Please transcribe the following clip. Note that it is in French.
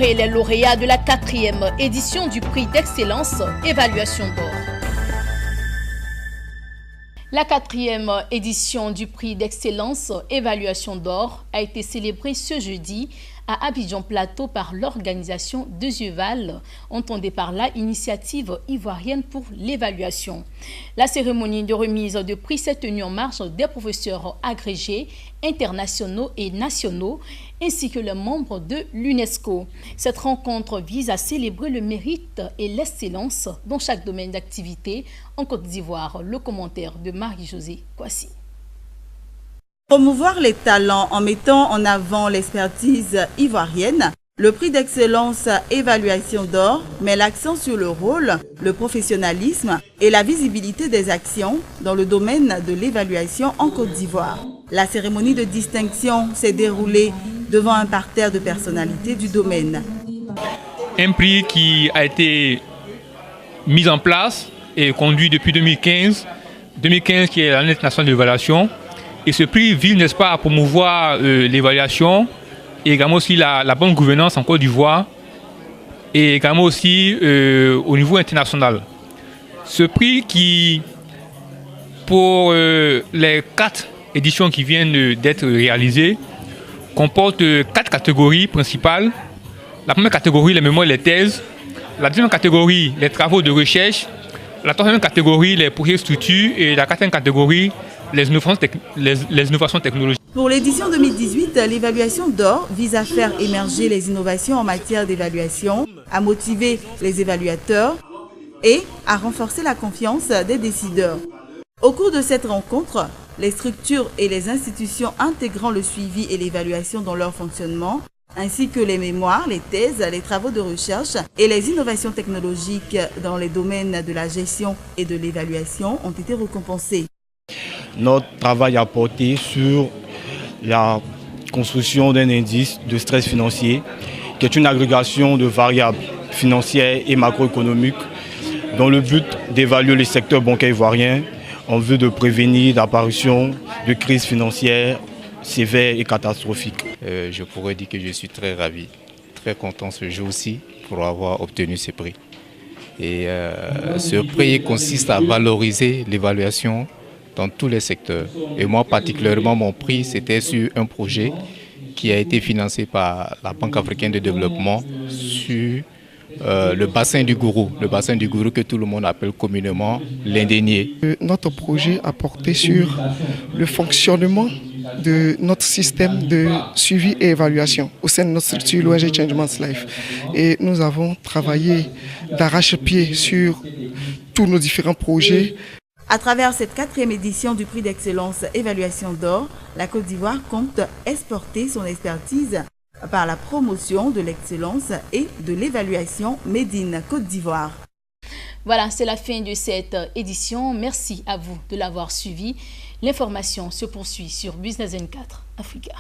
célébrer les lauréats de la 4e édition du prix d'excellence Évaluation d'or. La 4e édition du prix d'excellence Évaluation d'or a été célébrée ce jeudi à Abidjan Plateau par l'organisation Deuxieval, entendée par là Initiative ivoirienne pour l'évaluation. La cérémonie de remise de prix s'est tenue en marge des professeurs agrégés, internationaux et nationaux, ainsi que les membres de l'UNESCO. Cette rencontre vise à célébrer le mérite et l'excellence dans chaque domaine d'activité en Côte d'Ivoire. Le commentaire de Marie-Josée Kwasi. Promouvoir les talents en mettant en avant l'expertise ivoirienne, le prix d'excellence Évaluation d'or met l'accent sur le rôle, le professionnalisme et la visibilité des actions dans le domaine de l'évaluation en Côte d'Ivoire. La cérémonie de distinction s'est déroulée devant un parterre de personnalités du domaine. Un prix qui a été mis en place et conduit depuis 2015 qui est l'année nationale de l'évaluation. Et ce prix vise, n'est-ce pas, à promouvoir l'évaluation et également aussi la bonne gouvernance en Côte d'Ivoire et également aussi au niveau international. Ce prix qui, pour les 4 éditions qui viennent d'être réalisées, comporte 4 catégories principales. La première catégorie, les mémoires et les thèses. La deuxième catégorie, les travaux de recherche. La troisième catégorie, les projets structures. Et la quatrième catégorie, les innovations technologiques. Pour l'édition 2018, l'évaluation d'or vise à faire émerger les innovations en matière d'évaluation, à motiver les évaluateurs et à renforcer la confiance des décideurs. Au cours de cette rencontre, les structures et les institutions intégrant le suivi et l'évaluation dans leur fonctionnement, ainsi que les mémoires, les thèses, les travaux de recherche et les innovations technologiques dans les domaines de la gestion et de l'évaluation ont été récompensés. Notre travail a porté sur la construction d'un indice de stress financier qui est une agrégation de variables financières et macroéconomiques dans le but d'évaluer le secteur bancaire ivoirien en vue de prévenir l'apparition de crises financières sévères et catastrophiques. Je pourrais dire que je suis très ravi, très content ce jour-ci pour avoir obtenu ce prix. Et ce prix consiste à valoriser l'évaluation dans tous les secteurs. Et moi particulièrement, mon prix, c'était sur un projet qui a été financé par la Banque africaine de développement sur le bassin du Gourou que tout le monde appelle communément l'Indénié. Notre projet a porté sur le fonctionnement de notre système de suivi et évaluation au sein de notre structure l'ONG Changements Life. Et nous avons travaillé d'arrache-pied sur tous nos différents projets. À travers cette 4e édition du prix d'excellence Évaluation d'or, la Côte d'Ivoire compte exporter son expertise par la promotion de l'excellence et de l'évaluation Made in Côte d'Ivoire. Voilà, c'est la fin de cette édition. Merci à vous de l'avoir suivi. L'information se poursuit sur Business N4 Africa.